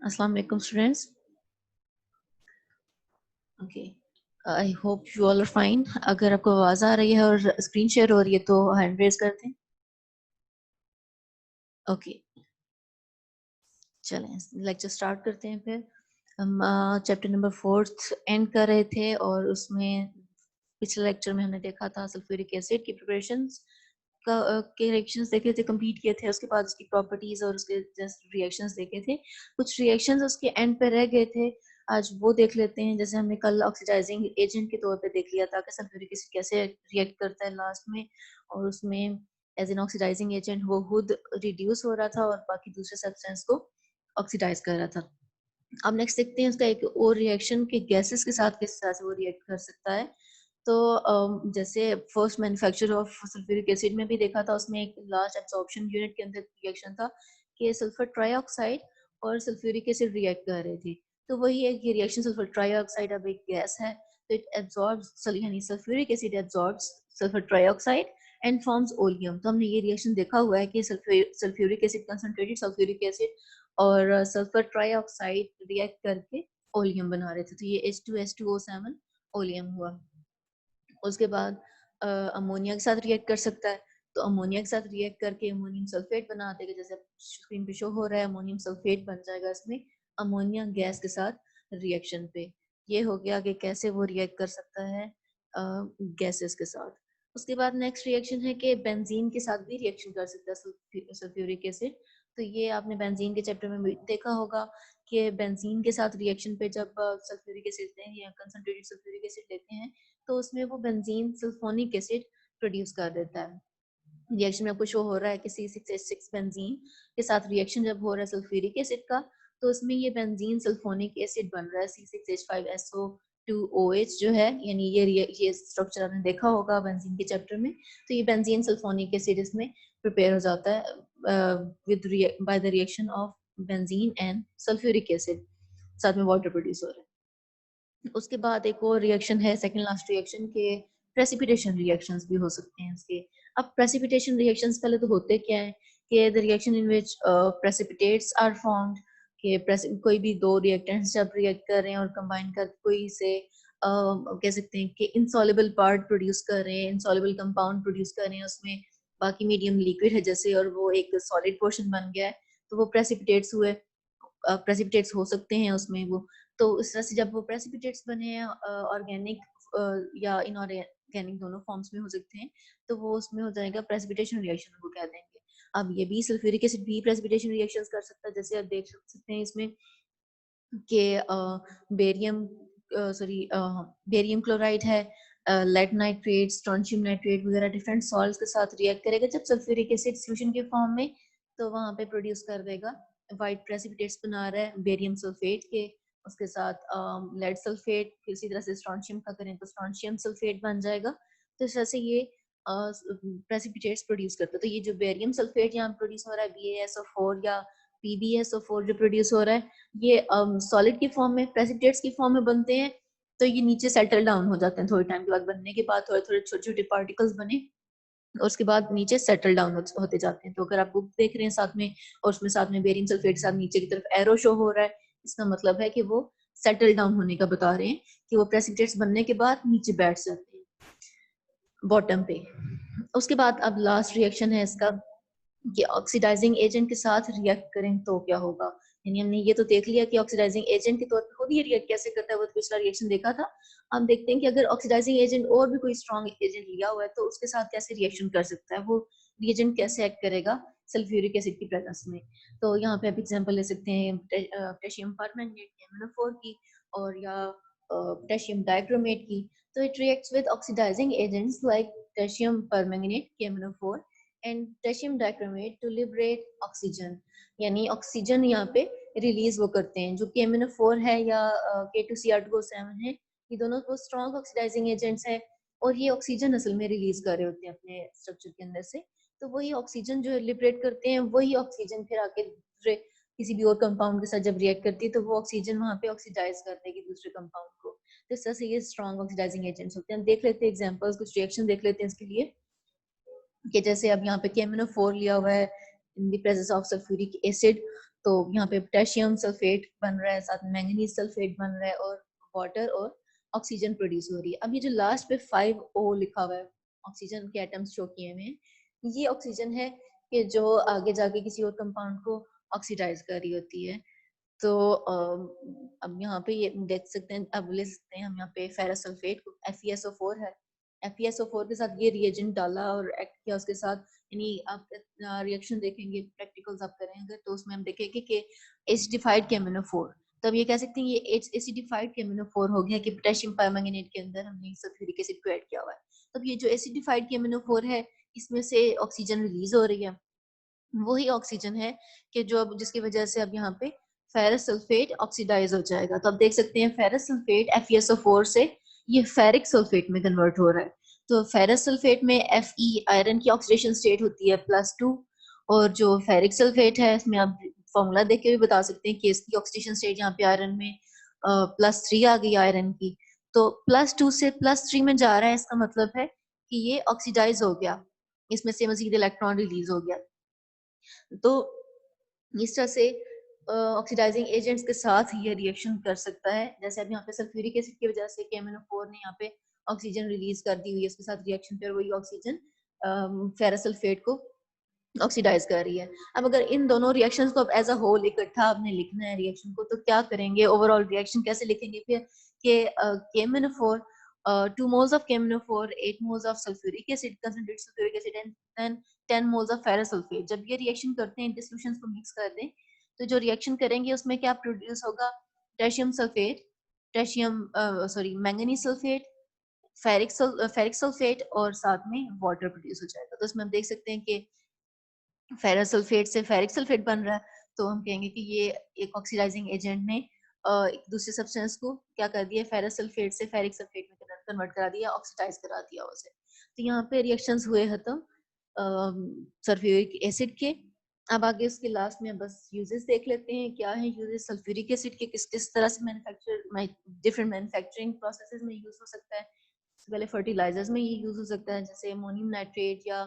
अस्सलाम वालेकुम students. Okay, I hope you all are fine. अगर आपको आवाज आ रही है और स्क्रीन शेयर हो रही है तो हैंड रेज कर दें। ओके, चलें लेक्चर स्टार्ट करते हैं। फिर हम चैप्टर नंबर 4 एंड कर रहे थे और उसमें पिछले लेक्चर में हमने देखा था सल्फ्यूरिक एसिड की प्रिपरेशंस के रिएक्शंस देखे थे, कंप्लीट किए थे। उसके बाद उसकी प्रॉपर्टीज और उसके जस्ट रिएक्शंस देखे थे। कुछ रिएक्शंस उसके एंड पे रह गए थे, आज वो देख लेते हैं। जैसे हमने कल ऑक्सीडाइजिंग एजेंट के तौर पे देख लिया था कि सल्फ्यूरिक एसिड कैसे रिएक्ट करता है लास्ट में, और उसमें एज एन ऑक्सीडाइजिंग एजेंट वो खुद रिड्यूस हो रहा था और बाकी दूसरे सब्सटेंस को ऑक्सीडाइज कर रहा था। अब नेक्स्ट देखते हैं उसका एक और रिएक्शन के गैसेस के साथ किस तरह से वो रिएक्ट कर सकता है। तो जैसे first manufacture of sulphuric acid में भी देखा था, उसमें एक लार्ज एब्जॉर्प्शन यूनिट के अंदर रिएक्शन था कि सल्फर ट्राइऑक्साइड और सल्फ्यूरिक एसिड रिएक्ट कर रहे थे। तो वही एक ये रिएक्शन, सल्फर ट्राइऑक्साइड अब एक गैस है, तो इट एब्जॉर्ब्स, यानी sulphuric acid absorbs sulphur trioxide and forms oleum. तो हमने ये रिएक्शन देखा हुआ है कि sulphuric acid, concentrated sulphuric acid और सल्फर ट्राइऑक्साइड रिएक्ट करके ओलियम बना रहे थे। तो ये H2SO7 ओलियम हुआ। उसके बाद अमोनिया के साथ रिएक्ट कर सकता है, तो अमोनिया के साथ रिएक्ट करके अमोनियम सल्फेट बना देगा। जैसे स्क्रीन पे शो हो रहा है, अमोनियम सल्फेट बन जाएगा इसमें अमोनिया गैस के साथ रिएक्शन पे। ये हो गया कि कैसे वो रिएक्ट कर सकता है गैसेस के साथ। उसके बाद नेक्स्ट रिएक्शन है कि बेंजीन के साथ भी रिएक्शन कर सकता है सल्फ्यूरिक एसिड। तो ये आपने बेंजीन के चैप्टर में भी देखा होगा कि बेंजीन के साथ रिएक्शन पे जब सल्फ्यूरिक एसिड लेते हैं या कंसंट्रेटेड सल्फ्यूरिक एसिड लेते हैं, तो उसमें वो बेंजीन सल्फोनिक एसिड प्रोड्यूस कर देता है। रिएक्शन में आपको शो हो रहा है कि C6H6 बेंजीन के साथ रिएक्शन जब हो रहा है सल्फ्यूरिक एसिड का, तो उसमें ये बेंजीन सल्फोनिक एसिड बन रहा है C6H5SO2OH जो है, यानी ये स्ट्रक्चर आपने देखा होगा बेंजीन के चैप्टर में। तो ये बेंजीन सल्फोनिक एसिड इसमें प्रिपेयर हो जाता है with by the reaction of benzene and sulphuric acid, साथ में वाटर प्रोड्यूस हो रहा है। उसके बाद एक और रिएक्शन है, सेकंड लास्ट रिएक्शन के प्रेसिपिटेशन रिएक्शंस भी हो सकते हैं इसके। अब प्रेसिपिटेशन रिएक्शंस पहले तो होते क्या है कि the reaction in which precipitates are formed, कि कोई भी दो रिएक्टेंट्स जब रिएक्ट कर रहे हैं और कंबाइन कर कोई से कह सकते हैं कि इनसॉल्युबल पार्ट प्रोड्यूस कर रहे हैं, इनसॉल्युबल कंपाउंड प्रोड्यूस कर रहे हैं, उसमें बाकी मीडियम लिक्विड है जैसे, और वो एक सॉलिड पोर्शन बन गया है, तो वो प्रेसिपिटेट्स हुए। प्रेसिपिटेट्स हो सकते हैं उसमें वो। तो इस तरह से जब वो प्रेसिपिटेट्स बने हैं, ऑर्गेनिक या इनऑर्गेनिक दोनों फॉर्म्स में हो सकते हैं, तो वो उसमें हो जाएगा प्रेसिपिटेशन रिएक्शन को कह देंगे। अब ये भी सल्फ्यूरिक एसिड भी प्रेसिपिटेशन रिएक्शंस कर सकता है, जैसे आप देख सकते हैं इसमें कि बेरियम बेरियम क्लोराइड है, लेड नाइट्रेट, स्ट्रोंशियम नाइट्रेट वगैरह डिफरेंट सॉल्ट्स के साथ रिएक्ट करेगा जब सल्फ्यूरिक एसिड सॉल्यूशन के फॉर्म में, तो वहां पे प्रोड्यूस कर देगा वाइट प्रेसिपिटेट्स बना रहा है बेरियम सल्फेट के। उसके साथ लेड सल्फेट, इसी तरह से स्ट्रोंशियम का करें तो स्ट्रोंशियम सल्फेट बन जाएगा। तो इस तरह से ये प्रेसिपिटेट्स प्रोड्यूस करता है। तो ये जो बेरियम सल्फेट यहाँ प्रोड्यूस हो रहा है BaSO4 या PbSO4 जो प्रोड्यूस हो रहा है, ये सॉलिड की फॉर्म में, प्रेसिपिटेट्स की फॉर्म में बनते हैं। तो ये नीचे सेटल डाउन हो जाते हैं थोड़े टाइम के बाद, बनने के बाद थोड़े थोड़े छोटे छोटे पार्टिकल्स बने और उसके बाद नीचे सेटल डाउन होते जाते हैं। तो अगर आप बुक देख रहे हैं साथ में और उसमें साथ में बेरियम सल्फेट साथ नीचे की तरफ एरो शो हो रहा है, इसका मतलब है कि वो सेटल डाउन होने का बता रहे हैं, कि वो प्रेसिपिटेट्स बनने के बाद नीचे बैठ जाते हैं बॉटम पे। उसके बाद अब लास्ट रिएक्शन है इसका कि ऑक्सीडाइजिंग एजेंट के साथ रिएक्ट करें तो क्या होगा। यानी हमने ये तो देख लिया कि ऑक्सीडाइजिंग एजेंट के तौर पे खुद ये रिएक्ट कैसे करता है, वो तो पिछला रिएक्शन देखा था। हम देखते हैं कि अगर ऑक्सीडाइजिंग एजेंट और भी कोई स्ट्रॉन्ग एजेंट लिया हुआ है तो उसके साथ कैसे रिएक्शन कर सकता है, वो रिएजेंट कैसे एक्ट करेगा सल्फ्यूरिक एसिड की प्रेजेंस में। तो यहाँ पे आप एग्जांपल ले सकते हैं पोटेशियम परमैंगनेट MnO4 की, और या पोटेशियम डाइक्रोमेट की। तो it reacts with oxidising agents like potassium permanganate KMnO4 and potassium dichromate to liberate oxygen. यानी ऑक्सीजन यहाँ पे रिलीज वो करते हैं, जो KMnO4 है या K2Cr2O7 है, ये दोनों वो स्ट्रॉन्ग ऑक्सीडाइजिंग एजेंट्स हैं, और ये ऑक्सीजन असल में रिलीज कर रहे होते हैं अपने स्ट्रक्चर के अंदर से। तो वही ऑक्सीजन जो लिबरेट करते हैं, वही ऑक्सीजन फिर आके दूसरे किसी भी और कंपाउंड के साथ जब रिएक्ट करती है, तो वो ऑक्सीजन वहाँ पे ऑक्सीडाइज कर देगी दूसरे कंपाउंड को। तो इस तरह से ये स्ट्रॉन्ग ऑक्सीडाइजिंग एजेंट्स होते हैं। देख लेते हैं एग्जाम्पल्स, कुछ रिएक्शन देख लेते हैं इसके लिए, कि जैसे अब यहाँ पे KMnO4 लिया हुआ है in the presence of sulphuric acid, तो यहाँ पे पोटेशियम सल्फेट बन रहा है, साथ में मैंगनीज सल्फेट बन रहा है और वाटर और ऑक्सीजन प्रोड्यूस हो रही है। अब ये जो लास्ट पे 5O लिखा हुआ है, ऑक्सीजन के एटम्स शो किए हुए हैं, ये ऑक्सीजन है कि जो आगे जाके किसी और कंपाउंड को ऑक्सीडाइज कर रही होती है। तो अब यहाँ पे ये देख सकते हैं, अब ले सकते हैं हम यहाँ पे फेरस सल्फेट FeSO4 है, FeSO4 के साथ ये रिएजेंट डाला और एक्ट किया उसके साथ, यानी आप रिएक्शन देखेंगे प्रैक्टिकल्स आप करेंगे तो उसमें हम देखेंगे कि एसिडिफाइड केमिनोफोर, तब ये कह सकते हैं ये एसिडिफाइड केमिनोफोर हो गया कि पोटेशियम परमैंगनेट के अंदर हमने सल्फ्यूरिक एसिड को ऐड किया हुआ है। तब ये जो एसिडिफाइड केमिनोफोर है इसमें से ऑक्सीजन रिलीज हो रही है, वही ऑक्सीजन है कि जो अब जिसकी वजह से अब यहाँ पे फेरस सल्फेट ऑक्सीडाइज हो जाएगा। तो आप देख सकते हैं फेरस सल्फेट FeSO4 से ये फेरिक सल्फेट में कन्वर्ट हो रहा है। तो फेरस सल्फेट में Fe आयरन की ऑक्सीडेशन स्टेट होती है +2, और जो फेरिक सल्फेट है इसमें आप फॉर्मूला देख के भी बता सकते हैं कि इसकी ऑक्सीडेशन स्टेट यहाँ पे आयरन में +3 आ गई आयरन की। तो +2 से +3 में जा रहा है, इसका मतलब है कि ये ऑक्सीडाइज हो गया, इसमें से मजीद इलेक्ट्रॉन रिलीज हो गया। तो इस तरह से ऑक्सीडाइजिंग एजेंट्स के साथ ये रिएक्शन कर सकता है। जैसे अब यहाँ पे सल्फ्यूरिक एसिड की वजह से KMnO4 ने यहाँ पे ऑक्सीजन रिलीज कर दी हुई है उसके साथ रिएक्शन पे, और वही ऑक्सीजन फेरस सल्फेट को ऑक्सीडाइज कर रही है। अब अगर इन दोनों रिएक्शंस को अब एज अ होल इकट्ठा आपने लिखना है रिएक्शन को, तो क्या करेंगे, ओवरऑल रिएक्शन कैसे लिखेंगे फिर कि KMnO4 2 moles of KMnO4 8 moles of sulfuric acid, concentrated sulfuric acid and then 10 moles of ferrous sulfate। जब ये रिएक्शन करते हैं, डिसोल्यूशंस को मिक्स कर दें, तो जो रिएक्शन करेंगे उसमें क्या प्रोड्यूस होगा, potassium sulphate, manganese sulphate, ferric sulphate और साथ में वाटर प्रोड्यूस हो जाएगा। तो इसमें हम देख सकते हैं कि फेरस सल्फेट से फेरिक सल्फेट बन रहा है, तो हम कहेंगे कि ये एक ऑक्सीडाइजिंग एजेंट ने एक दूसरे सब्सटेंस को क्या कर दिया, फेरस सल्फेट से फेरिक सल्फेट में कन्वर्ट करा दिया, ऑक्सीडाइज करा दिया उसे। तो यहाँ पे रिएक्शंस हुए खत्म सल्फ्यूरिक एसिड के। अब आगे उसके लास्ट में बस यूजेस देख लेते हैं, क्या है यूजेस सल्फ्यूरिक एसिड के, किस किस तरह से डिफरेंट मैन्युफैक्चरिंग प्रोसेसेस में यूज हो सकता है। पहले फर्टिलाइजर्स में ये यूज हो सकता है, जैसे अमोनियम नाइट्रेट या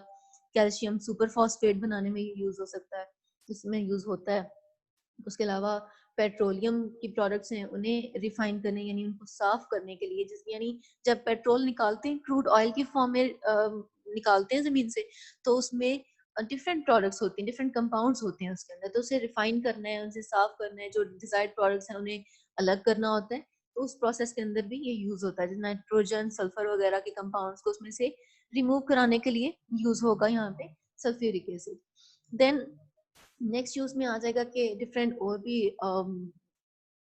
कैल्शियम सुपर फॉस्फेट बनाने में ये यूज हो सकता है, इसमें यूज होता है। उसके अलावा पेट्रोलियम की प्रोडक्ट्स हैं उन्हें रिफाइन करने यानी उनको साफ करने के लिए, जिस यानी जब पेट्रोल निकालते हैं क्रूड ऑयल की फॉर्म में निकालते हैं जमीन से, तो उसमें डिफरेंट प्रोडक्ट्स होती हैं, डिफरेंट कंपाउंड्स होते हैं उसके अंदर, तो उसे रिफाइन करना है, उसे साफ करना है, जो डिजायर्ड प्रोडक्ट्स हैं उन्हें अलग करना होता है। तो उस प्रोसेस के अंदर भी ये यूज होता है, नाइट्रोजन सल्फर वगैरह के कंपाउंड्स को उसमें से रिमूव कराने के लिए यूज होगा यहाँ पे sulphuric acid. Then next use में आ जाएगा कि डिफरेंट और भी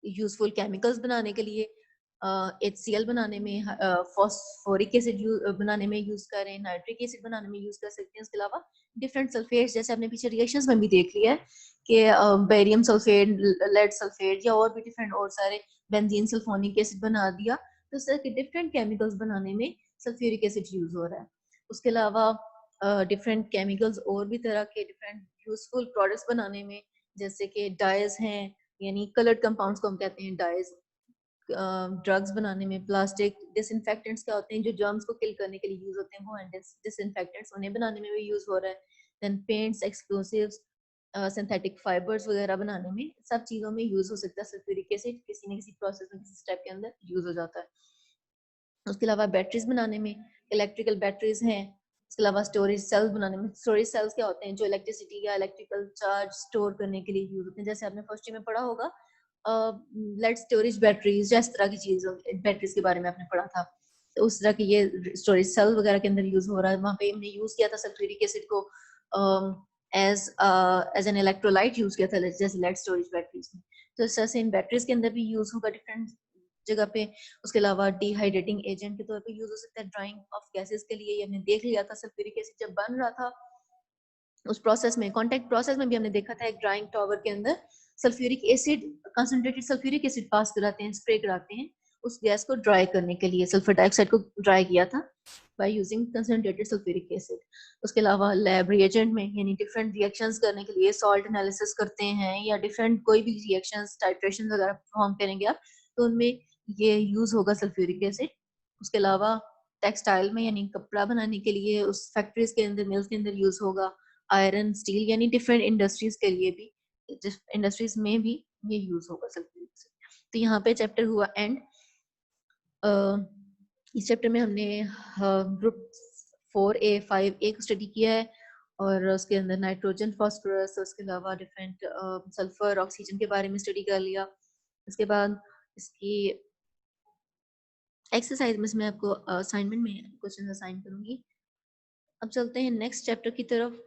यूजफुल केमिकल्स बनाने के लिए, HCl बनाने में, फॉस्फोरिक एसिड बनाने में यूज करें, नाइट्रिक एसिड बनाने में यूज कर सकते हैं। उसके अलावा डिफरेंट सल्फेट्स, जैसे आपने पीछे रिएक्शंस में भी देख लिया है कि बेरियम सल्फेट, लेड सल्फेट या और भी डिफरेंट और सारे, बेंजीन सल्फोनिक एसिड बना दिया, तो इस तरह के डिफरेंट केमिकल्स बनाने में सल्फ्यूरिक एसिड यूज हो रहा है। उसके अलावा डिफरेंट केमिकल्स और भी तरह के डिफरेंट यूजफुल प्रोडक्ट्स बनाने में, जैसे कि डाइज हैं, यानी कलर्ड कंपाउंड्स को हम कहते हैं डाइज, ड्रग्स बनाने में, प्लास्टिक डिसइंफेक्टेंट्स क्या होते हैं जो जर्म्स को किल करने के लिए यूज होते हैं, वो डिसइंफेक्टेंट्स उन्हें बनाने में भी यूज हो रहा है। Then paints, explosives, synthetic fibres वगैरह बनाने में, सब चीजों में यूज हो सकता है सल्फ्यूरिक एसिड, किसी न किसी प्रोसेस में, किसी स्टेप के अंदर यूज हो जाता है। उसके अलावा बैटरीज बनाने में, इलेक्ट्रिकल बैटरीज हैं। उसके अलावा स्टोरेज सेल्स बनाने में, स्टोरेज सेल्स क्या होते हैं जो इलेक्ट्रिसिटी या इलेक्ट्रिकल चार्ज स्टोर करने के लिए यूज होते हैं, जैसे आपने फर्स्ट ईयर में पढ़ा होगा लेड स्टोरेज बैटरीज, या इस तरह की चीज बैटरीज के बारे में आपने पढ़ा था। तो उस तरह की ये स्टोरेज सेल वगैरह के अंदर यूज हो रहा है, वहाँ पे हमने यूज किया था सल्फ्यूरिक एसिड को as as an electrolyte use किया था, जैसे लेड स्टोरेज बैटरीज में। तो इस तरह से इन बैटरीज के अंदर भी यूज होगा डिफरेंट जगह पे। उसके अलावा डिहाइड्रेटिंग एजेंट के तौर पे यूज हो सकता है ड्राइंग ऑफ गैसेस के लिए, हमने देख लिया था सल्फ्यूरिक एसिड जब बन रहा था उस प्रोसेस में, कॉन्टैक्ट प्रोसेस में भी हमने देखा था, एक ड्राइंग टॉवर के अंदर sulphuric acid, concentrated sulphuric acid pass कराते हैं, स्प्रे कराते हैं उस गैस को ड्राई करने के लिए, सल्फर डाइऑक्साइड को ड्राई किया था by using concentrated sulphuric acid. उसके अलावा लैब रिएजेंट में, यानी डिफरेंट रिएक्शंस करने के लिए सॉल्ट एनालिसिस करते हैं या डिफरेंट कोई भी रिएक्शंस टाइट्रेशन वगैरह परफॉर्म करेंगे आप, तो उनमें ये यूज होगा सल्फ्यूरिक एसिड। उसके अलावा टेक्सटाइल में, यानी कपड़ा बनाने के लिए उस फैक्ट्रीज के अंदर, मिल्स के अंदर यूज होगा। आयरन, स्टील, यानी डिफरेंट इंडस्ट्रीज के लिए भी इंडस्ट्रीज में भी ये यूज होगा सल्फ्यूरिक एसिड। तो यहाँ पे चैप्टर हुआ एंड। इस चैप्टर में हमने ग्रुप 4A 5A को स्टडी किया है और उसके अंदर नाइट्रोजन, फास्फोरस, उसके अलावा डिफरेंट सल्फर, ऑक्सीजन के बारे में स्टडी कर लिया। उसके बाद इसकी एक्सरसाइज में मैं आपको असाइनमेंट में क्वेश्चन असाइन करूंगी। अब चलते हैं नेक्स्ट चैप्टर की तरफ।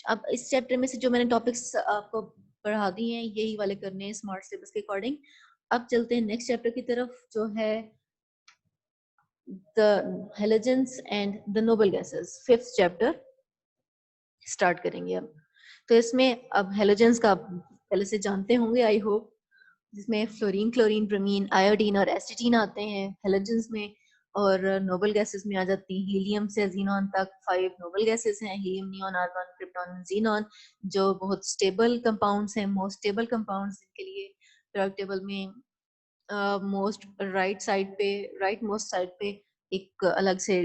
अब इस चैप्टर में से जो मैंने टॉपिक्स आपको पढ़ा दिए हैं यही वाले करने हैं स्मार्ट सिलेबस के अकॉर्डिंग। अब चलते हैं नेक्स्ट चैप्टर की तरफ जो है the halogens and the noble gases, 5th chapter start करेंगे अब। तो इसमें अब हेलोजेंस का आप पहले से जानते होंगे आई होप, जिसमें फ्लोरीन, क्लोरीन, ब्रोमीन, आयोडीन और एस्टेटीन आते हैं हेलोजेंस में। और नोबल गैसेस में आ जाती हैं हीलियम से जीनॉन तक 5 नोबल गैसेस हैं, helium, neon, argon, krypton, xenon, जो बहुत स्टेबल कंपाउंड्स हैं, मोस्ट स्टेबल कंपाउंड्स जिनके लिए पीरियोडिक टेबल में मोस्ट राइट मोस्ट साइड पे एक अलग से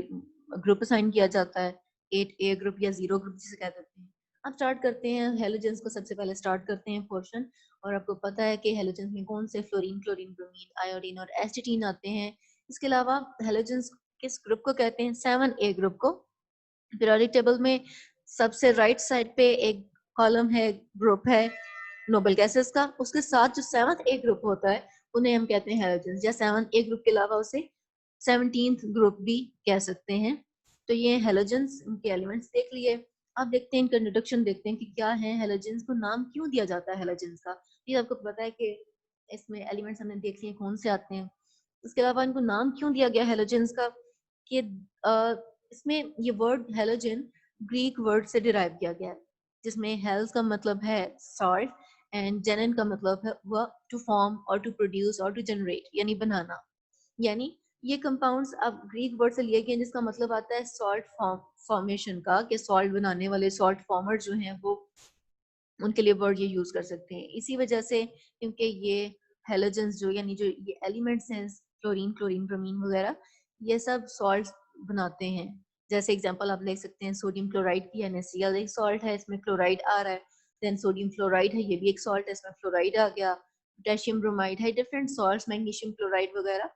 ग्रुप असाइन किया जाता है, 8A ग्रुप या 0 ग्रुप जिसे कह देते हैं। अब स्टार्ट करते हैं हेलोजेंस को, सबसे पहले स्टार्ट करते हैं पोर्शन। और आपको पता है कि हेलोजेंस में कौन से फ्लोरीन, क्लोरीन, ब्रोमीन, आयोडीन और एस्टेटीन आते हैं। इसके अलावा हेलोजेंस किस ग्रुप को कहते हैं? 7A ग्रुप को। पीरियोडिक टेबल में सबसे राइट साइड पे एक कॉलम है, ग्रुप है नोबल गैसेस का, उसके साथ जो 7th A ग्रुप होता है उन्हें हम कहते हैं हेलोजेंस, या 7th A ग्रुप के अलावा उसे 17th ग्रुप भी कह सकते हैं। तो ये हेलोजेंस, उनके एलिमेंट्स देख लिए। अब देखते हैं इनका इंट्रोडक्शन, देखते हैं कि क्या है हेलोजेंस, को नाम क्यों दिया जाता है हेलोजेंस का। ये आपको पता है कि इसमें एलिमेंट्स हमने देख लिए कौन से आते हैं। इसके अलावा इनको नाम क्यों दिया गया हेलोजेंस का, कि इसमें ये वर्ड हेलोजन ग्रीक वर्ड से डिराइव किया गया है, जिसमें हेल्स का मतलब है सॉल्ट एंड जेनन का मतलब है वह टू फॉर्म और टू प्रोड्यूस और टू जनरेट, यानी बनाना। यानी ये कंपाउंड्स अब ग्रीक वर्ड से लिए गए जिसका मतलब आता है सॉल्ट फॉर्मेशन का, कि सॉल्ट बनाने वाले सॉल्ट फॉर्मर जो हैं वो उनके लिए वर्ड ये यूज कर सकते हैं। इसी वजह से क्योंकि ये हेलोजेंस जो यानी जो ये एलिमेंट्स हैं फ्लोरीन, क्लोरीन, ब्रोमीन वगैरह, ये सब सॉल्ट बनाते हैं। जैसे एग्जांपल आप देख सकते हैं सोडियम क्लोराइड की NaCl एक सॉल्ट है, इसमें क्लोराइड आ रहा है। देन सोडियम फ्लोराइड है, ये भी एक सॉल्ट है, इसमें फ्लोराइड आ गया। पोटेशियम ब्रोमाइड है, डिफरेंट सॉल्ट्स, मैग्नीशियम क्लोराइड वगैरह,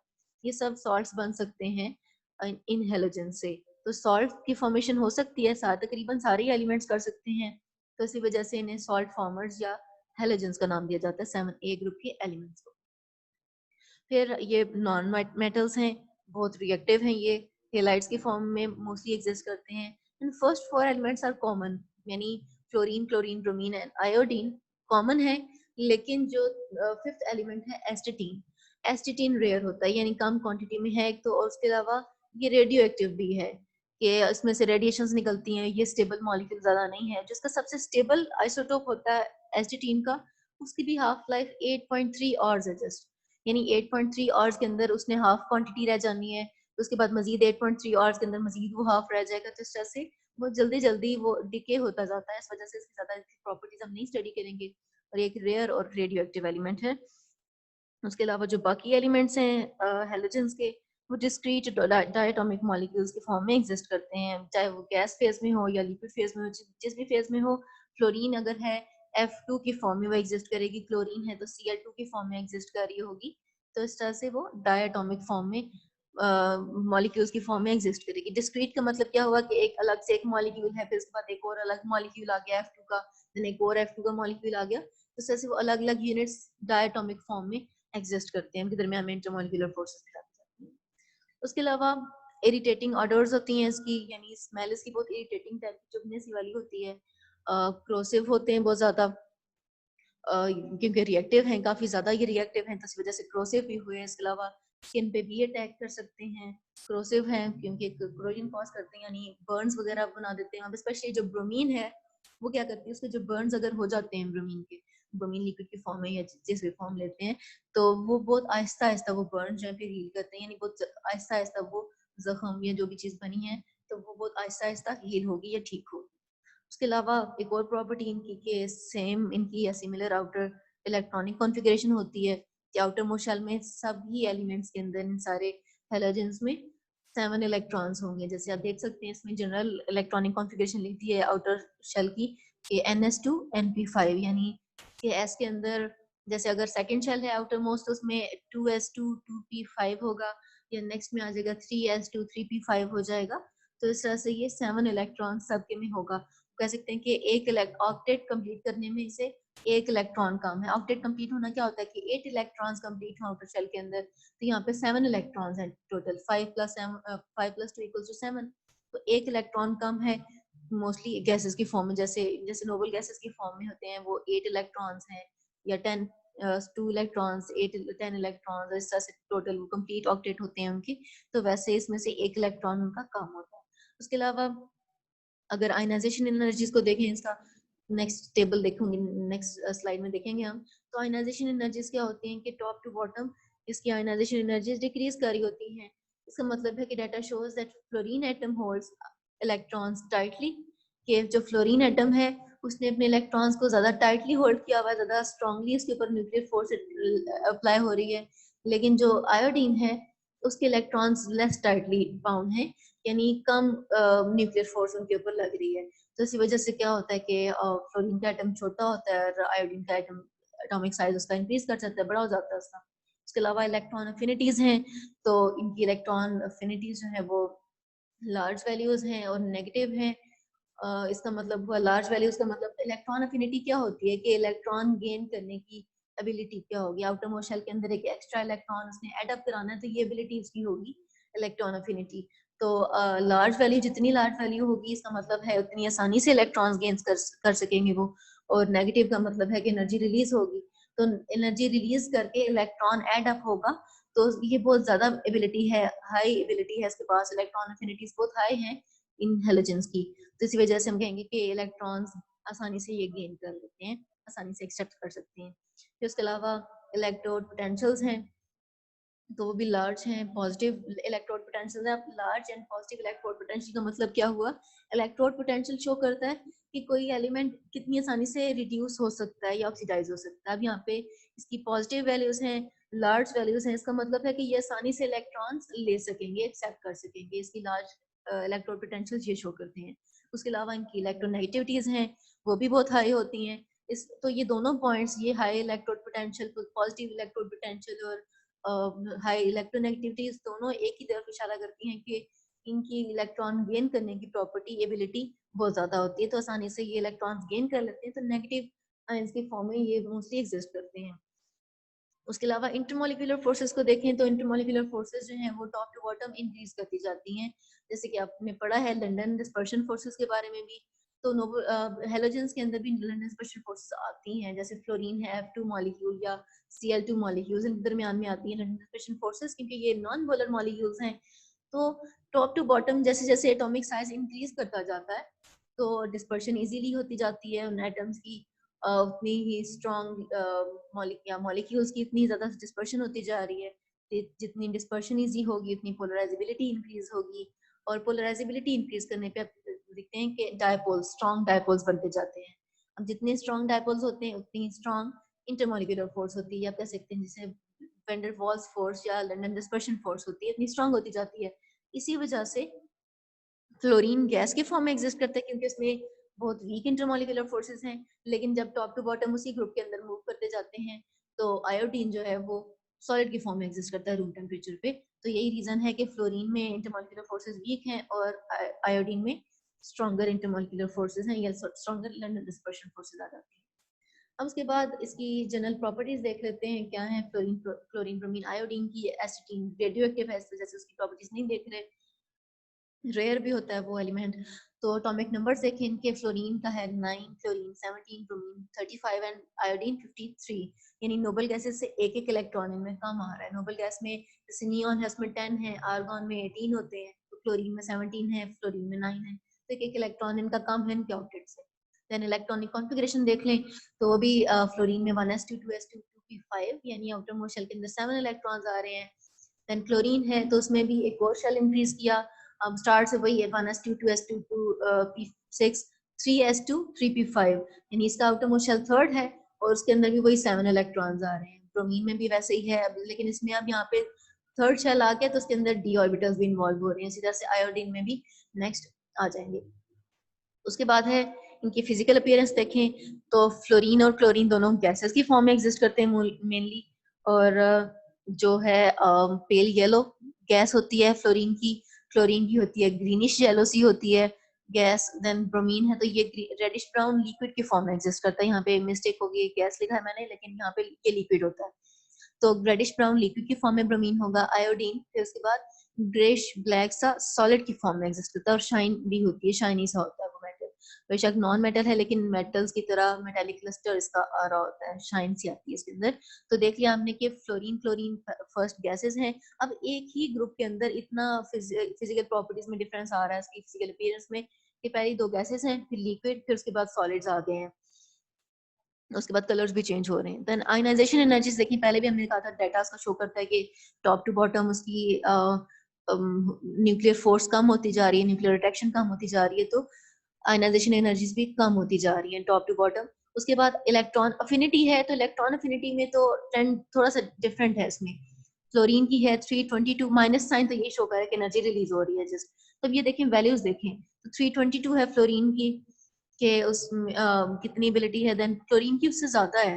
ये सब सॉल्ट्स बन सकते हैं इन हेलोजेंस से। तो सॉल्ट की फॉर्मेशन हो सकती है, तकरीबन सारे एलिमेंट्स कर सकते हैं। तो इसी वजह से इन्हें सॉल्ट फॉर्मर्स या हेलोजेंस का नाम दिया जाता है 7A ग्रुप के एलिमेंट्स को। फिर ये नॉन मेटल्स हैं, बहुत रिएक्टिव हैं, ये हेलाइड्स की फॉर्म में मोस्टली एग्जिस्ट करते हैं। And first 4 elements are common, यानी fluorine, chlorine, bromine and iodine common है। लेकिन जो 5th एलिमेंट है एस्टेटीन, एस्टेटीन रेयर होता है, यानी कम क्वांटिटी में है एक तो, और उसके अलावा ये रेडियो एक्टिव भी है, कि इसमें से रेडिएशंस निकलती हैं, ये स्टेबल मॉलिक्यूल ज़्यादा नहीं है। जिसका सबसे स्टेबल आइसोटोप होता है एस्टेटीन का, उसकी भी हाफ लाइफ 8.3 आवर्स है जस्ट, यानी 8.3 आवर्स के अंदर उसने हाफ क्वांटिटी रह जानी है। उसके बाद मजीद 8.3 आवर्स के अंदर मजीद वो हाफ रह जाएगा। तो इस तरह से वो जल्दी जल्दी वो डिके होता जाता है, इस वजह से इसकी ज़्यादा प्रॉपर्टीज हम नहीं स्टडी करेंगे। और एक रेयर और रेडियो एक्टिव एलिमेंट है। उसके अलावा जो बाकी एलिमेंट्स हैं हेलोजेंस के, वो डिस्क्रीट डायटोमिक मॉलिक्यूल्स के फॉर्म में एग्जिस्ट करते हैं, चाहे वो गैस फेज में हो या लिक्विड फेज में हो, जिस भी फेज में हो। फ्लोरीन अगर है F2 की फॉर्म में वो एग्जिस्ट करेगी, क्लोरीन है तो Cl2 की फॉर्म में एग्जिस्ट कर रही होगी। तो इस तरह से वो डायटोमिक फॉर्म में मॉलिक्यूल्स की फॉर्म में एग्जिस्ट करेगी। डिस्क्रीट का मतलब क्या हुआ कि एक अलग से एक मॉलिक्यूल है, फिर उसके बाद एक और अलग मॉलिक्यूल आ गया F2 का, then एक और F2 का मॉलिक्यूल आ गया। तो इस तरह से वो अलग अलग यूनिट्स डायटोमिक फॉर्म में एग्जिस्ट करते हैं, उनके दरमियान में इंटरमॉलिक्यूलर फोर्सेस भी जाती हैं। उसके अलावा इरिटेटिंग ऑडर्स होती हैं इसकी, यानी स्मेल इसकी बहुत इरिटेटिंग टाइप की चुभने सी वाली होती है। क्रोसिव होते हैं बहुत ज़्यादा, क्योंकि रिएक्टिव हैं, काफ़ी ज़्यादा ये रिएक्टिव हैं, तो इस वजह से क्रोसिव भी हुए हैं। इसके अलावा स्किन पे भी अटैक कर सकते हैं। क्रोसिव हैं क्योंकि क्लोरीन कॉज करते हैं, यानी बर्न्स वगैरह बना देते हैं। स्पेशली जो ब्रोमीन है वो क्या करती है, उसके जो बर्न्स अगर हो जाते हैं ब्रोमीन के, ब्रोमीन लिक्विड की फॉर्म में या जिस भी फॉर्म लेते हैं, तो वो बहुत आहिस्ता आहिस्ता वो बर्न जो है फिर हील करते हैं, यानी बहुत आहिस्ता आहिस्ता वो जख्म या जो भी चीज़ बनी है तो वो बहुत आहिस्ता आहिस्ता हील होगी या ठीक होगी। उसके अलावा एक और प्रॉपर्टी इनकी के सेम इनकी या सिमिलर आउटर इलेक्ट्रॉनिक कॉन्फ़िगरेशन होती है, कि आउटर मोस्ट शेल में सभी एलिमेंट्स के अंदर इन सारे हेलोजेंस में 7 इलेक्ट्रॉन्स होंगे। जैसे आप देख सकते हैं इसमें जनरल इलेक्ट्रॉनिक कॉन्फ़िगरेशन लिख दी है आउटर शेल की, कि NS2 NP5, यानी कि s के अंदर जैसे अगर सेकंड शेल है आउटर मोस्ट तो उसमें 2s2 2p5 होगा, या नेक्स्ट में आ जाएगा 3s2 3p5 हो जाएगा। तो इस तरह से ये 7 इलेक्ट्रॉन सबके में होगा। कह सकते हैं कि एक ऑक्टेट कंप्लीट करने में इसे एक इलेक्ट्रॉन कम है। ऑक्टेट कंप्लीट होना क्या होता है कि 8 इलेक्ट्रॉन्स कंप्लीट हो आउटर शेल के अंदर, तो यहाँ पे 7 इलेक्ट्रॉन्स हैं टोटल, 5 प्लस 2 इक्वल्स टू 7। तो एक इलेक्ट्रॉन कम है मोस्टली गैसेस की फॉर्म में, जैसे जैसे नोबल गैसेस की फॉर्म में होते हैं वो 8 इलेक्ट्रॉन्स हैं या 10 2 इलेक्ट्रॉन्स 8 10 इलेक्ट्रॉन्स, इस तरह से टोटल कंप्लीट ऑक्टेट होते हैं उनकी। तो वैसे इसमें से एक इलेक्ट्रॉन उनका कम होता है। उसके अलावा अगर आयनाइजेशन एनर्जीज को देखें, इसका नेक्स्ट टेबल देखूंगी, नेक्स्ट स्लाइड में देखेंगे हम। तो आयनाइजेशन एनर्जीज क्या होती हैं कि टॉप टू बॉटम इसकी आयनाइजेशन एनर्जीज डिक्रीज कर रही होती हैं। इसका मतलब है कि data shows that fluorine atom holds electrons tightly, कि जो फ्लोरीन एटम है उसने अपने इलेक्ट्रॉन्स को ज्यादा टाइटली होल्ड किया हुआ है, ज्यादा स्ट्रांगली उसके ऊपर न्यूक्लियर फोर्स अप्लाई हो रही है। लेकिन जो आयोडीन है उसके इलेक्ट्रॉन्स लेस टाइटली बाउंड है, यानी कम न्यूक्लियर फोर्स उनके ऊपर लग रही है। तो इसी वजह से क्या होता है कि फ्लोरीन का एटम छोटा होता है और आयोडीन का एटम एटॉमिक साइज उसका इंक्रीज कर जाता है, बड़ा हो जाता है उसका। उसके अलावा इलेक्ट्रॉन अफिनिटीज हैं, तो इनकी इलेक्ट्रॉन अफिनिटीज जो है वो लार्ज वैल्यूज हैं और नेगेटिव हैं। इसका मतलब हुआ लार्ज वैल्यूज का मतलब इलेक्ट्रॉन अफिनिटी क्या होती है कि इलेक्ट्रॉन गेन करने की एबिलिटी क्या होगी। आउटर मोस्ट शेल के अंदर एक एक्स्ट्रा इलेक्ट्रॉन उसने ऐड अप कराना है, तो ये एबिलिटी उसकी होगी इलेक्ट्रॉन अफिनिटी। तो लार्ज वैल्यू, जितनी लार्ज वैल्यू होगी इसका मतलब है उतनी आसानी से इलेक्ट्रॉन्स गेन कर सकेंगे वो। और नेगेटिव का मतलब है कि एनर्जी रिलीज होगी, तो एनर्जी रिलीज करके इलेक्ट्रॉन ऐड अप होगा। तो ये बहुत ज्यादा एबिलिटी है, हाई एबिलिटी है इसके पास, इलेक्ट्रॉन अफिनिटीज बहुत हाई है इन हेलोजेंस की। तो इसी वजह से हम कहेंगे कि इलेक्ट्रॉन्स आसानी से ये गेन कर लेते हैं, आसानी से एक्सेप्ट कर सकते हैं। फिर उसके अलावा इलेक्ट्रोड पोटेंशियल्स हैं, तो वो भी लार्ज हैं। पॉजिटिव इलेक्ट्रोड पोटेंशियल है। Large and positive electrode potential का मतलब क्या हुआ, इलेक्ट्रोड पोटेंशियल शो करता है कि कोई एलिमेंट कितनी आसानी से रिड्यूस हो सकता है या ऑक्सीडाइज हो सकता है। अब यहाँ पे इसकी पॉजिटिव वैल्यूज हैं, लार्ज वैल्यूज हैं, इसका मतलब है कि ये आसानी से इलेक्ट्रॉन्स ले सकेंगे, एक्सेप्ट कर सकेंगे। इसकी लार्ज इलेक्ट्रोड पोटेंशियल ये शो करते हैं। उसके अलावा इनकी इलेक्ट्रोनेगेटिविटीज हैं, वो भी बहुत हाई होती हैं। इस तो ये दोनों पॉइंट्स, ये high electrode potential, positive electrode potential और हाई इलेक्ट्रोनेगेटिविटीज, दोनों एक ही तरफ इशारा करती हैं कि इनकी इलेक्ट्रॉन गेन करने की प्रॉपर्टी एबिलिटी बहुत ज्यादा होती है, तो आसानी से ये इलेक्ट्रॉन्स गेन कर लेते हैं। तो नेगेटिव आयंस के फॉर्म में ये मोस्टली एग्जिस्ट करते हैं। उसके अलावा इंटरमोलिकुलर फोर्सेस को देखें तो इंटरमोलिकुलर फोर्सेस जो हैं वो टॉप टू बॉटम इंक्रीज करती जाती हैं। जैसे कि आपने पढ़ा है लंदन डिस्पर्शन फोर्सेस के बारे में भी, तो हेलोजेंस के अंदर भी लंदन डिस्पर्शन फोर्सेस आती हैं। जैसे फ्लोरीन है F2 मॉलिक्यूल या Cl2 मॉलिक्यूल्स, इन दरमियान में आती हैं लंदन डिस्पर्शन फोर्सेस, क्योंकि ये नॉन पोलर मॉलिक्यूल्स हैं। तो टॉप टू बॉटम जैसे जैसे एटॉमिक साइज इंक्रीज करता जाता है तो डिस्पर्शन इजीली होती जाती है उन एटम्स की, उतनी ही स्ट्रॉन्ग मॉलिक्यूल्स की इतनी ज्यादा डिस्पर्शन होती जा रही है। जितनी डिस्पर्शन इजी होगी उतनी पोलराइजेबिलिटी इंक्रीज होगी, और पोलराइजेबिलिटी इंक्रीज करने पे आप देखते हैं कि डायपोल्स, स्ट्रॉन्ग डायपोल्स बनते जाते हैं। अब जितने स्ट्रॉन्ग डायपोल्स होते हैं उतनी स्ट्रॉन्ग इंटरमोलिकुलर फोर्स होती है। आप कह सकते हैं जिसे वेंडर वॉल्स फोर्स या लंदन डिस्पर्शन फोर्स होती है, इतनी स्ट्रॉन्ग होती जाती है। इसी वजह से फ्लोरीन गैस के फॉर्म में एग्जिस्ट करता है, क्योंकि उसमें बहुत वीक इंटरमोलिकुलर फोर्सेस हैं। लेकिन जब टॉप टू बॉटम उसी ग्रुप के अंदर मूव करते जाते हैं तो आयोडीन जो है वो सॉलिड की फॉर्म में एग्जिस्ट करता है रूम टेम्परेचर पे। तो यही रीजन है कि फ्लोरीन में इंटरमोलिकुलर फोर्सेस वीक हैं और आयोडीन में स्ट्रॉन्गर इंटरमोलिकुलर फोर्सेस हैं या स्ट्रॉन्गर लंदन डिस्पर्शन फोर्सेस आ जाती हैं। अब उसके बाद इसकी जनरल प्रॉपर्टीज देख लेते हैं क्या है फ्लोरीन ब्रोमीन आयोडीन की। एसिटीन रेडियो एक्टिव है, इस वजह से उसकी प्रॉपर्टीज नहीं देख रहे, रेयर भी होता है वो एलिमेंट। तो एटॉमिक नंबर्स देखें इनके, फ्लोरीन का है 9, फ्लोरीन 17, ब्रोमीन 35 एंड आयोडीन 53। यानी नोबल गैसेस से एक एक इलेक्ट्रॉन इनमें कम आ रहा है। नोबल गैस में जैसे नियॉन है उसमें 10 है, आर्गॉन में 18 होते हैं, तो क्लोरीन में 17 है, फ्लोरीन में 9 है, तो एक एक इलेक्ट्रॉन इनका कम है इनके ऑक्टेट से। देन इलेक्ट्रॉनिक कॉन्फ़िगरेशन देख लें तो वो भी फ्लोरीन में 1s2 2s2 2p5, यानी आउटर मोस्ट शेल के अंदर 7 इलेक्ट्रॉन्स आ रहे हैं। देन क्लोरीन है तो उसमें भी एक और शेल इंक्रीज किया, अब स्टार्ट से वही है 1s2 2s2 2p6 3s2 3p5, यानी इसका आउटर मोस्ट शेल थर्ड है और उसके अंदर भी वही 7 इलेक्ट्रॉन्स आ रहे हैं। ब्रोमीन में भी वैसे ही है, लेकिन इसमें अब यहाँ पे थर्ड शेल आ गया तो उसके अंदर डी ऑर्बिटल्स भी इन्वॉल्व हो रहे हैं। इसी तरह से आयोडीन में भी नेक्स्ट आ जाएंगे। उसके बाद है इनकी फिजिकल अपीयरेंस देखें तो फ्लोरीन और क्लोरीन दोनों गैसेस की फॉर्म में एग्जिस्ट करते हैं मेनली, और जो है पेल येलो गैस होती है फ्लोरीन की, क्लोरीन की होती है ग्रीनिश येलो सी होती है गैस, देन ब्रोमीन है तो ये रेडिश ब्राउन लिक्विड की फॉर्म में एग्जिस्ट करता है। यहाँ पे मिस्टेक होगी, गैस लिखा है मैंने लेकिन यहाँ पे ये लिक्विड होता है, तो रेडिश ब्राउन लिक्विड की फॉर्म में ब्रोमीन होगा। आयोडीन फिर उसके बाद ग्रेश ब्लैक सा सॉलिड की फॉर्म में एग्जिस्ट करता है, और शाइन भी होती है, शाइनी सा होता है वो मेटल, बेशक नॉन मेटल है लेकिन मेटल्स की तरह मेटालिक क्लस्टर इसका आ रहा होता है, शाइन सी आती है इसके अंदर। तो देख लिया हमने कि फ्लोरीन क्लोरीन फर्स्ट गैसेस हैं। अब एक ही ग्रुप के अंदर इतना फिजिकल प्रॉपर्टीज में डिफरेंस आ रहा है इसकी फिजिकल अपीयरेंस में, कि पहले दो गैसेस हैं, फिर लिक्विड, फिर उसके बाद सॉलिड्स आ गए हैं, उसके बाद कलर्स भी चेंज हो रहे हैं। देन आयनाइजेशन एनर्जीज देखिए, पहले भी हमने कहा था डाटा उसका शो करता है कि टॉप टू बॉटम उसकी न्यूक्लियर फोर्स कम होती जा रही है, न्यूक्लियर अट्रैक्शन कम होती जा रही है, तो आयनाइजेशन एनर्जीज भी कम होती जा रही हैं टॉप टू बॉटम। उसके बाद इलेक्ट्रॉन अफिनिटी है, तो इलेक्ट्रॉन अफिनिटी में तो ट्रेंड थोड़ा सा डिफरेंट है इसमें। फ्लोरीन की है 322 माइनस साइन, तो ये शो कर रहा है कि एनर्जी रिलीज हो रही है जस्ट। तब ये देखें वैल्यूज देखें, तो 322 है फ्लोरीन की, के उस कितनी एबिलिटी है, देन क्लोरीन की उससे ज्यादा है,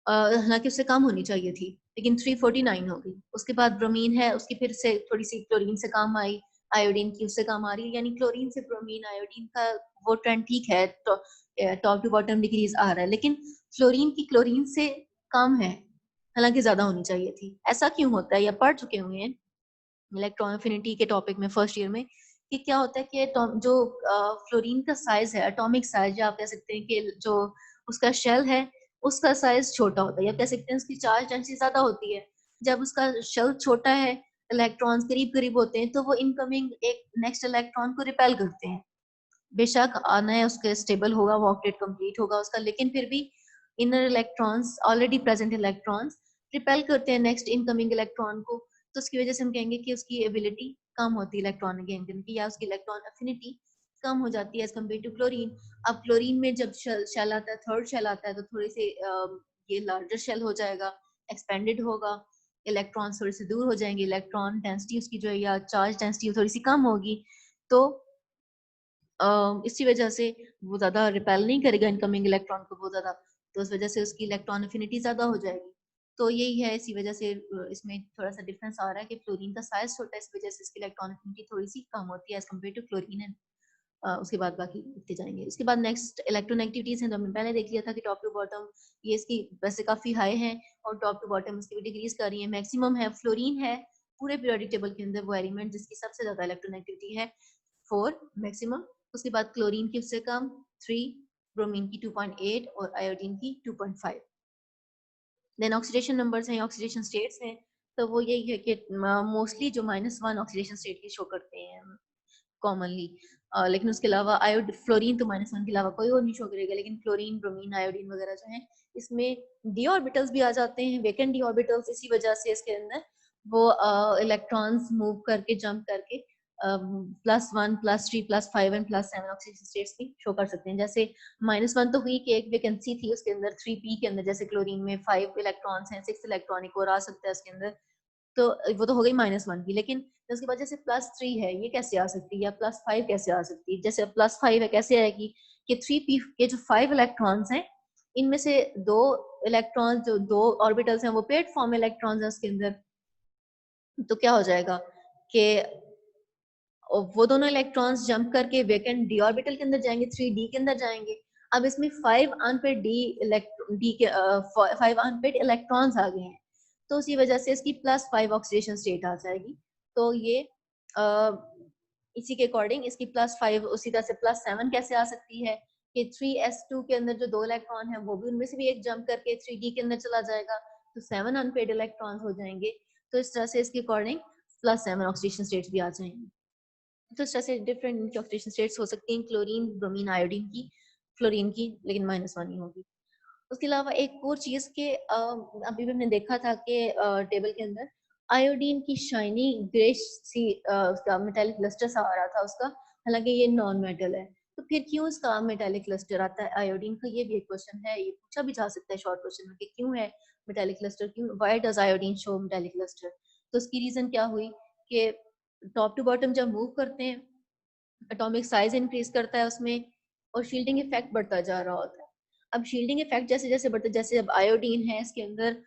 हालांकि उससे कम होनी चाहिए थी लेकिन 349 हो गई। उसके बाद ब्रोमीन है, उसकी फिर से थोड़ी सी क्लोरीन से कम आई, आयोडीन की उससे कम आ रही है, यानी क्लोरीन से ब्रोमीन आयोडीन का वो ट्रेंड ठीक है, टॉप टू बॉटम डिक्रीज आ रहा है, लेकिन फ्लोरीन की क्लोरीन से कम है, हालांकि ज्यादा होनी चाहिए थी। ऐसा क्यों होता है, या पढ़ चुके हुए हैं इलेक्ट्रॉन एफिनिटी के टॉपिक में फर्स्ट ईयर में, कि क्या होता है कि जो फ्लोरीन का साइज है, एटॉमिक साइज, या आप कह सकते हैं कि जो उसका शेल है उसका साइज छोटा होता है, या कह सकते हैं उसकी चार्ज डेंसिटी ज्यादा होती है। जब उसका शेल छोटा है, इलेक्ट्रॉन्स करीब करीब होते हैं, तो वो इनकमिंग एक नेक्स्ट इलेक्ट्रॉन को रिपेल करते हैं। बेशक आना है उसके स्टेबल होगा, वो ऑक्टेट कंप्लीट होगा उसका, लेकिन फिर भी inner electrons, already present electrons repel करते हैं नेक्स्ट इनकमिंग इलेक्ट्रॉन को, तो उसकी वजह से हम कहेंगे कि उसकी एबिलिटी कम होती है इलेक्ट्रॉन गेन करने की, या उसकी इलेक्ट्रॉन अफिनिटी कम हो जाती है एज कम्पेयर टू क्लोरीन। अब क्लोरीन में जब शेल आता है, थर्ड शेल आता है, तो थोड़े से ये लार्जर शेल हो जाएगा, एक्सपेंडेड होगा, इलेक्ट्रॉन थोड़े से दूर हो जाएंगे, इलेक्ट्रॉन डेंसिटी उसकी जो है या चार्ज डेंसिटी थोड़ी सी कम होगी, तो इसी वजह से वो ज्यादा रिपेल नहीं करेगा इनकमिंग इलेक्ट्रॉन को बहुत ज्यादा, तो उस वजह से उसकी इलेक्ट्रॉन अफिनिटी ज्यादा हो जाएगी। तो यही है, इसी वजह से इसमें थोड़ा सा डिफरेंस आ रहा है कि फ्लोरीन का साइज छोटा है, इस वजह से इसकी इलेक्ट्रॉन अफिनिटी थोड़ी सी कम होती है as compare to chlorine and उसके बाद बाकी लिखते जाएंगे। उसके बाद नेक्स्ट इलेक्ट्रोनेगेटिविटीज हैं, तो हमने पहले देख लिया था कि टॉप टू बॉटम ये इसकी वैसे काफी हाई है, और टॉप टू बॉटम इसकी भी डिक्रीज कर रही है। मैक्सिमम है फ्लोरीन है पूरे पीरियोडिक टेबल के अंदर वो एलिमेंट जिसकी सबसे ज्यादा इलेक्ट्रोनेगेटिविटी है 4 मैक्सिमम। उसके बाद क्लोरीन की उससे कम 3, ब्रोमीन की 2.8 और आयोडीन की 2.5। देन ऑक्सीडेशन नंबर्स हैं, ऑक्सीडेशन स्टेट्स हैं, तो वो यही है कि मोस्टली जो -1 ऑक्सीडेशन स्टेट की शो करते हैं कॉमनली, लेकिन उसके अलावा आयोड फ्लोरीन तो -1 के अलावा कोई और नहीं शो करेगा, लेकिन क्लोरीन ब्रोमीन आयोडीन वगैरह जो है इसमें डी ऑर्बिटल्स भी आ जाते हैं, वेकेंट डी ऑर्बिटल्स, इसी वजह से इसके अंदर वो इलेक्ट्रॉन्स मूव करके जंप करके +1 +3 +5 एंड +7 ऑक्सीडेशन स्टेट्स भी शो कर सकते हैं। जैसे -1 तो हुई कि एक वैकेंसी थी उसके अंदर 3p के अंदर, जैसे क्लोरीन में 5 इलेक्ट्रॉन्स हैं, 6 इलेक्ट्रॉन एक और आ सकता है उसके अंदर, तो वो तो हो गई -1 की, लेकिन उसके बाद जैसे +3 है, ये कैसे आ सकती है, या +5 कैसे आ सकती है, जैसे +5 है कैसे आएगी कि 3p के जो 5 इलेक्ट्रॉन्स हैं इनमें से दो इलेक्ट्रॉन, जो दो ऑर्बिटल्स हैं वो पेड फॉर्म इलेक्ट्रॉन्स हैं उसके अंदर, तो क्या हो जाएगा कि वो दोनों इलेक्ट्रॉन्स जंप करके वेकेंट डी ऑर्बिटल के अंदर जाएंगे, 3d के अंदर जाएंगे। अब इसमें 5 अनपेड डी के 5 अनपेड इलेक्ट्रॉन्स आ गए हैं, तो उसी वजह से इसकी +5 ऑक्सीडेशन स्टेट आ जाएगी। तो ये इसी के अकॉर्डिंग इसकी +5, उसी तरह से +7 कैसे आ सकती है कि 3s2 के अंदर जो दो इलेक्ट्रॉन है वो भी उनमें से भी एक जंप करके 3d के अंदर चला जाएगा, तो 7 अनपेड इलेक्ट्रॉन्स हो जाएंगे। तो इस तरह से इसके अकॉर्डिंग +7 ऑक्सीडेशन स्टेट्स भी आ जाएंगे। तो इस तरह से डिफरेंट ऑक्सीडेशन स्टेट्स हो सकती हैं क्लोरीन ब्रोमीन आयोडीन की, फ्लोरीन की लेकिन -1 ही होगी। उसके अलावा एक और चीज के अभी भी हमने देखा था कि टेबल के अंदर आयोडीन की शाइनी ग्रेश सी उसका मेटालिक लस्टर सा आ रहा था उसका, हालांकि ये नॉन मेटल है, तो फिर क्यों इसका मेटालिक लस्टर आता है आयोडीन का, ये भी एक क्वेश्चन है, ये पूछा भी जा सकता है शॉर्ट क्वेश्चन में कि क्यों है मेटालिक लस्टर, क्यों, why does iodine show metallic lustre. तो उसकी रीजन क्या हुई कि टॉप टू बॉटम जब मूव करते हैं एटॉमिक साइज इंक्रीज करता है उसमें, और शील्डिंग इफेक्ट बढ़ता जा रहा होता है। अब शील्डिंग इफेक्ट जैसे जैसे बढ़ता, जैसे अब आयोडीन है इसके अंदर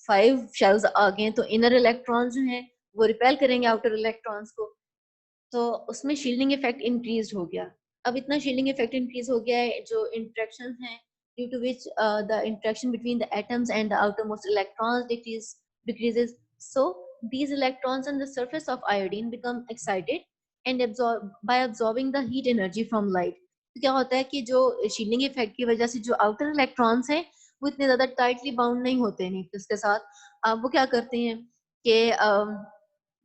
5 शेल्स आ गए हैं, तो इनर इलेक्ट्रॉन जो हैं वो रिपेल करेंगे आउटर इलेक्ट्रॉन्स को, तो उसमें शील्डिंग इफेक्ट इंक्रीज हो गया। अब इतना शील्डिंग इफेक्ट इंक्रीज हो गया है, जो इंटरेक्शन हैं due to which the interaction between the atoms and the outermost electrons decreases, so these electrons on the surface of iodine become excited and absorb by absorbing the heat energy from light। तो क्या होता है कि जो shielding effect की वजह से जो आउटर इलेक्ट्रॉन्स हैं वो इतने ज्यादा टाइटली बाउंड नहीं होते न्यूक्लियस के साथ। अब वो क्या करते हैं कि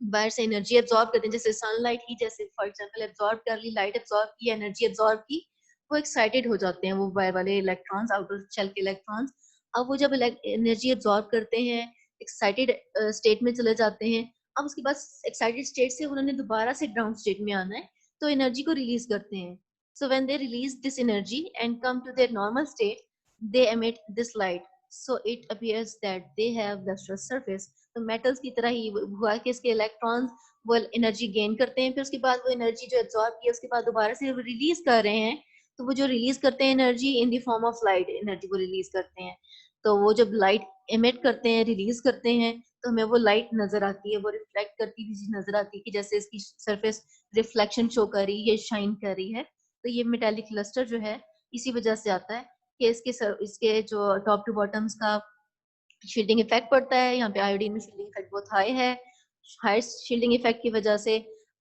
बाहर से एनर्जी एब्जॉर्ब करते हैं, जैसे सनलाइट ही, जैसे फॉर एग्जांपल एब्जॉर्ब कर ली, लाइट एब्जॉर्ब की, एनर्जी एब्जॉर्ब की, वो एक्साइटेड हो जाते हैं वो बाहर वाले इलेक्ट्रॉन्स, आउटर शेल के इलेक्ट्रॉन्स। अब वो जब एनर्जी एब्जॉर्ब करते हैं, एक्साइटेड स्टेट में चले जाते हैं। अब उसके बाद एक्साइटेड स्टेट से उन्होंने दोबारा से ग्राउंड स्टेट में आना है, तो एनर्जी को रिलीज करते हैं। So when they release this energy and come to their normal state, they emit this light, so it appears that they have lustrous surface. तो मेटल्स की तरह ही हुआ कि इसके इलेक्ट्रॉन्स वो एनर्जी गेन करते हैं, फिर उसके बाद वो एनर्जी जो एब्जॉर्ब की उसके बाद दोबारा से रिलीज कर रहे हैं, तो वो जो रिलीज करते हैं energy in the form of light, energy को रिलीज करते हैं। तो वो जब लाइट एमिट करते हैं, रिलीज करते हैं, तो हमें वो लाइट नजर आती है, वो रिफ्लेक्ट करती हुई नजर आती है कि जैसे इसकी सरफेस रिफ्लेक्शन शो कर रही है, शाइन कर रही है। तो ये मेटालिक लस्टर जो है इसी वजह से आता है कि इसके जो टॉप टू बॉटम्स का शील्डिंग इफेक्ट पड़ता है। यहाँ पे आयोडीन में शील्डिंग इफेक्ट बहुत हाई है। हाई शील्डिंग इफेक्ट की वजह से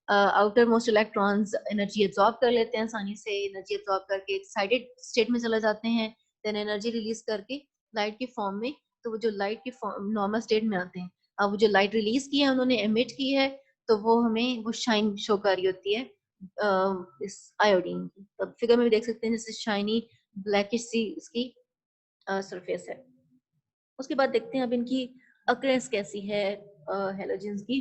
outer most electrons energy absorb कर लेते हैं आसानी से, एनर्जी एब्जॉर्ब करके एक्साइटेड स्टेट में चले जाते हैं, देन एनर्जी रिलीज करके लाइट की फॉर्म में, तो वो जो लाइट की नॉर्मल स्टेट में आते हैं। अब वो जो लाइट रिलीज की है उन्होंने एमिट की है, तो वो हमें वो शाइन शो कर रही होती है इस आयोडीन की। तो फिगर में भी देख सकते हैं जैसे शाइनी ब्लैकिश सी इसकी सरफेस है। उसके बाद देखते हैं अब इनकी अक्रेंस कैसी है हेलोजेंस की।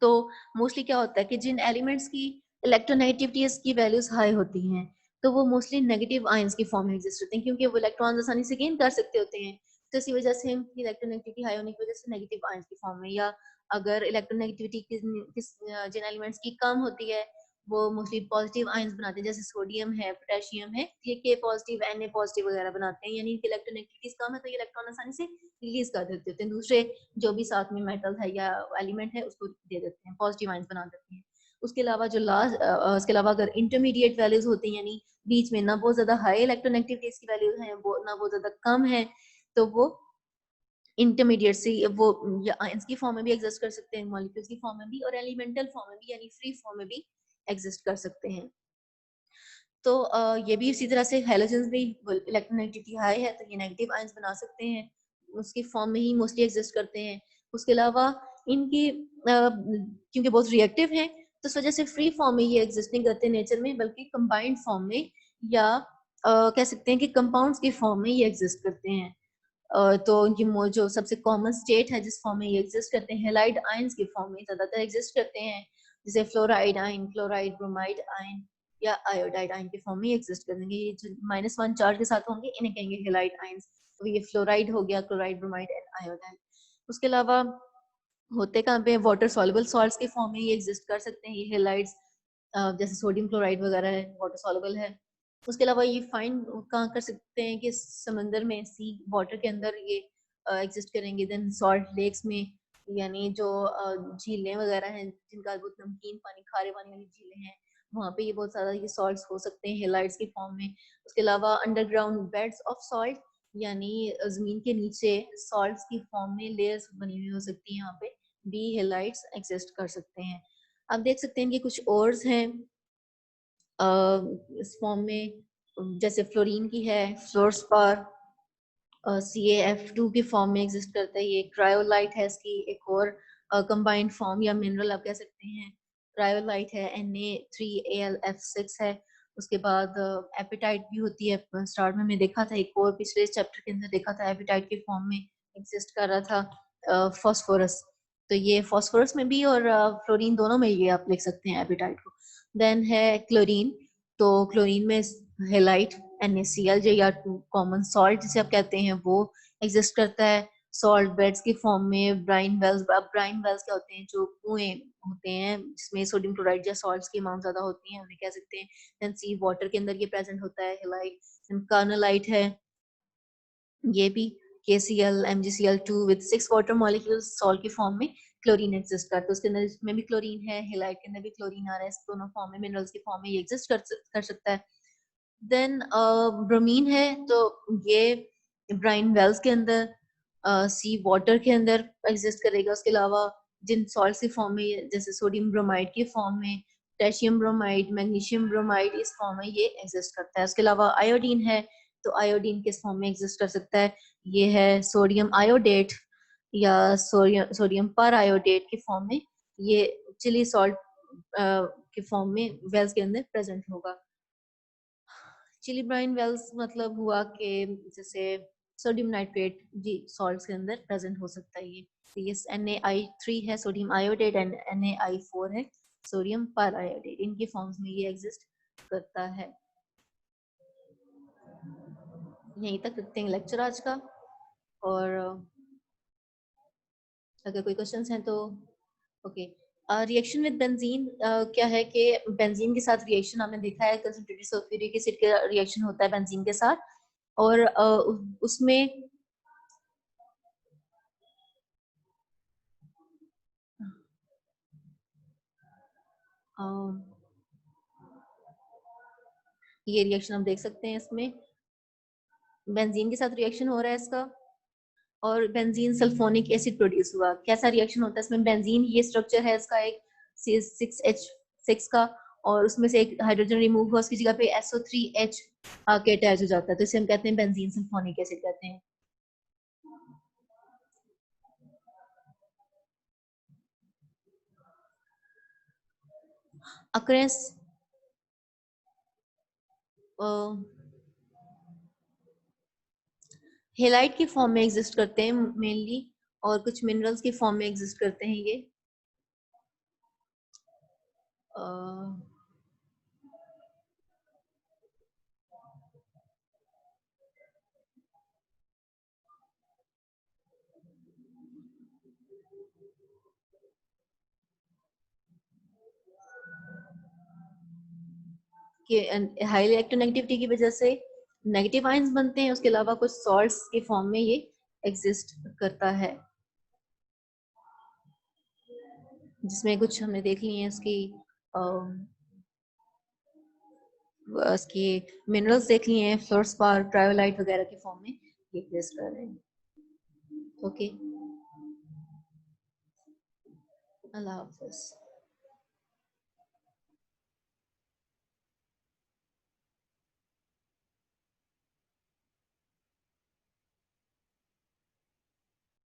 तो मोस्टली क्या होता है कि जिन एलिमेंट्स की इलेक्ट्रोनेगेटिविटी की वैल्यूज हाई होती हैं, तो वो मोस्टली नेगेटिव आयंस की फॉर्म में एग्जिस्ट होते हैं, क्योंकि वो इलेक्ट्रॉन्स आसानी से गेन कर सकते होते हैं। तो इसी वजह से इनकी इलेक्ट्रोनेगेटिविटी हाई होने की वजह से नेगेटिव आयंस की फॉर्म में, या अगर इलेक्ट्रोनेगेटिविटी जिन एलिमेंट्स की कम होती है वो मोस्टली पॉजिटिव आयंस बनाते हैं, जैसे सोडियम है, पोटेशियम है, ये के पॉजिटिव, Na पॉजिटिव वगैरह बनाते हैं, यानी इनकी इलेक्ट्रोनेगेटिविटी कम है तो ये इलेक्ट्रॉन आसानी से रिलीज कर देते होते हैं, दूसरे जो भी साथ में मेटल है या एलिमेंट है उसको दे देते हैं, पॉजिटिव आयंस बना देते हैं। उसके अलावा जो उसके अलावा अगर इंटरमीडिएट वैल्यूज होती हैं, यानी बीच में ना बहुत ज्यादा हाई इलेक्ट्रोनेगेटिविटी की वैल्यूज हैं, वो ना बहुत ज्यादा कम है, तो वो इंटरमीडिएट से वो आयंस की फॉर्म में भी एग्जिस्ट कर सकते हैं, मॉलिक्यूल्स की फॉर्म में भी, और एलिमेंटल फॉर्म में भी यानी फ्री फॉर्म में भी एग्जिस्ट कर सकते हैं। तो ये भी इसी तरह से हैलोजेंस भी इलेक्ट्रोनेगेटिविटी हाई है तो ये नेगेटिव आयंस बना सकते हैं, उसकी फॉर्म में ही मोस्टली एग्जिस्ट करते हैं। उसके अलावा इनकी क्योंकि बहुत रिएक्टिव हैं, तो इस वजह से फ्री फॉर्म में ये एग्जिस्ट नहीं करते नेचर में, बल्कि कंबाइंड फॉर्म में या कह सकते हैं कि कंपाउंड्स की फॉर्म में ये एग्जिस्ट करते हैं। तो ये जो सबसे कॉमन स्टेट है जिस फॉर्म में ये एग्जिस्ट करते हैं, हेलाइड आयंस की फॉर्म में ज्यादातर एग्जिस्ट करते हैं, जैसे fluoride ion, chloride, bromide ion या आयोडाइड आयन के फॉर्म में एग्जिस्ट करेंगे। ये जो -1 चार्ज के साथ होंगे इन्हें कहेंगे हेलाइड आयंस। तो ये फ्लोराइड हो गया, क्लोराइड, ब्रोमाइड एंड आयोडाइड। उसके अलावा होते कहाँ पे, वाटर सॉल्युबल सॉल्ट्स के फॉर्म में ये एग्जिस्ट कर सकते हैं ये हेलाइड्स, जैसे सोडियम क्लोराइड वगैरह है, वाटर सॉल्युबल है। उसके अलावा ये फाइंड कहाँ कर सकते हैं कि समंदर में, सी वाटर के अंदर ये एग्जिस्ट करेंगे। देन सॉल्ट लेक्स में, यानी जो झीलें वगैरह हैं जिनका बहुत नमकीन पानी, खारे पानी वाली झीलें हैं, वहाँ पे ये बहुत ज़्यादा ये सॉल्ट्स हो सकते हैं हेलाइड्स की फॉर्म में। उसके अलावा अंडरग्राउंड बेड्स ऑफ सॉल्ट, यानी जमीन के नीचे सॉल्ट्स की फॉर्म में लेयर्स बनी हुई हो सकती है, यहाँ पे भी हेलाइड्स एग्जिस्ट कर सकते हैं। आप देख सकते हैं कि कुछ ओर्स हैं इस फॉर्म में, जैसे फ्लोरीन की है, फ्लोरस्पार CaF2 की फॉर्म में एग्जिस्ट करता है। ये क्रायोलाइट है इसकी एक और कंबाइंड फॉर्म या मिनरल आप कह सकते हैं। क्रायोलाइट है, Na3Al(F6) है। उसके बाद एपिटाइट भी होती है, स्टार्ट में देखा था एक और पिछले चैप्टर के अंदर देखा था, एपिटाइट की फॉर्म में एग्जिस्ट कर रहा था फास्फोरस। तो ये फास्फोरस में भी और फ्लोरीन दोनों में ये आप लिख सकते हैं एपिटाइट को। देन है क्लोरीन, तो क्लोरीन में हेलाइट NaCl जो या कॉमन सॉल्ट जिसे आप कहते हैं वो एग्जिस्ट करता है। सॉल्ट बेड्स की फॉर्म में, ब्राइन वेल्स। अब ब्राइन वेल्स क्या होते हैं? जो कुएं होते हैं जिसमें सोडियम क्लोराइड या सॉल्ट्स की अमाउंट ज्यादा होती है, उन्हें कह सकते हैं। देन सी वाटर के अंदर ये प्रेजेंट होता है, हेलाइट। कार्नोलाइट है ये भी, KCl MgCl2 with 6 water molecules salt की फॉर्म में क्लोरीन एग्जिस्ट करता है। उसके अंदर इसमें भी क्लोरीन है, हेलाइट के अंदर भी क्लोरीन आ रहा है। इस दोनों फॉर्म में, मिनरल्स की फॉर्म में ये एग्जिस्ट कर सकता है। देन ब्रोमीन है, तो ये ब्राइन वेल्स के अंदर, सी वाटर के अंदर एग्जिस्ट करेगा। उसके अलावा जिन सॉल्ट्स की फॉर्म में, जैसे सोडियम ब्रोमाइड की फॉर्म में, पोटेशियम ब्रोमाइड, मैग्नीशियम ब्रोमाइड, इस फॉर्म में ये एग्जिस्ट करता है। उसके अलावा आयोडीन है, तो आयोडीन किस फॉर्म में एग्जिस्ट कर सकता है? ये है सोडियम आयोडेट या सोडियम पर आयोडेट की फॉर्म में, ये चिली सॉल्ट के फॉर्म में वेल्स के अंदर प्रेजेंट होगा। चिली ब्राइन वेल्स मतलब हुआ कि जैसे सोडियम नाइट्रेट जी सॉल्ट्स के अंदर प्रेजेंट हो सकता है। ये Na3 है सोडियम आयोडेट, एंड Na4 है सोडियम पर आयोडेट। इनके फॉर्म्स में ये एग्जिस्ट करता है। यहीं तक रखते हैं लेक्चर आज का, और अगर कोई क्वेश्चंस हैं तो ओके। रिएक्शन विद बेंजीन क्या है कि बेंजीन के साथ रिएक्शन हमने देखा है, कंसंट्रेटेड सल्फ्यूरिक एसिड का रिएक्शन होता है बेंजीन के साथ, और उसमें ये रिएक्शन हम देख सकते हैं। इसमें बेंजीन के साथ रिएक्शन हो रहा है इसका, और बेंजीन सल्फोनिक एसिड प्रोड्यूस हुआ। कैसा रिएक्शन होता है इसमें? बेंजीन ये स्ट्रक्चर है इसका एक C6H6 का, और उसमें से एक हाइड्रोजन रिमूव हुआ, उसकी जगह पे SO3H आके अटैच हो जाता है, तो इसे हम कहते हैं बेंजीन सल्फोनिक एसिड कहते हैं। अक्रेंस हेलाइट की फॉर्म में एग्जिस्ट करते हैं मेनली, और कुछ मिनरल्स की फॉर्म में एग्जिस्ट करते हैं ये। कि हाई इलेक्ट्रोनेगेटिविटी की वजह से नेगेटिव आयंस बनते हैं। उसके अलावा कुछ सॉल्ट्स के फॉर्म में ये एग्जिस्ट करता है, जिसमें कुछ हमने देख ली हैं इसकी मिनरल्स देख लिए हैं, फ्लोरस्पार, ट्रायोलाइट वगैरह के फॉर्म में ये एग्जिस्ट कर रहे हैं। ओके, अल्लाह हाफिज।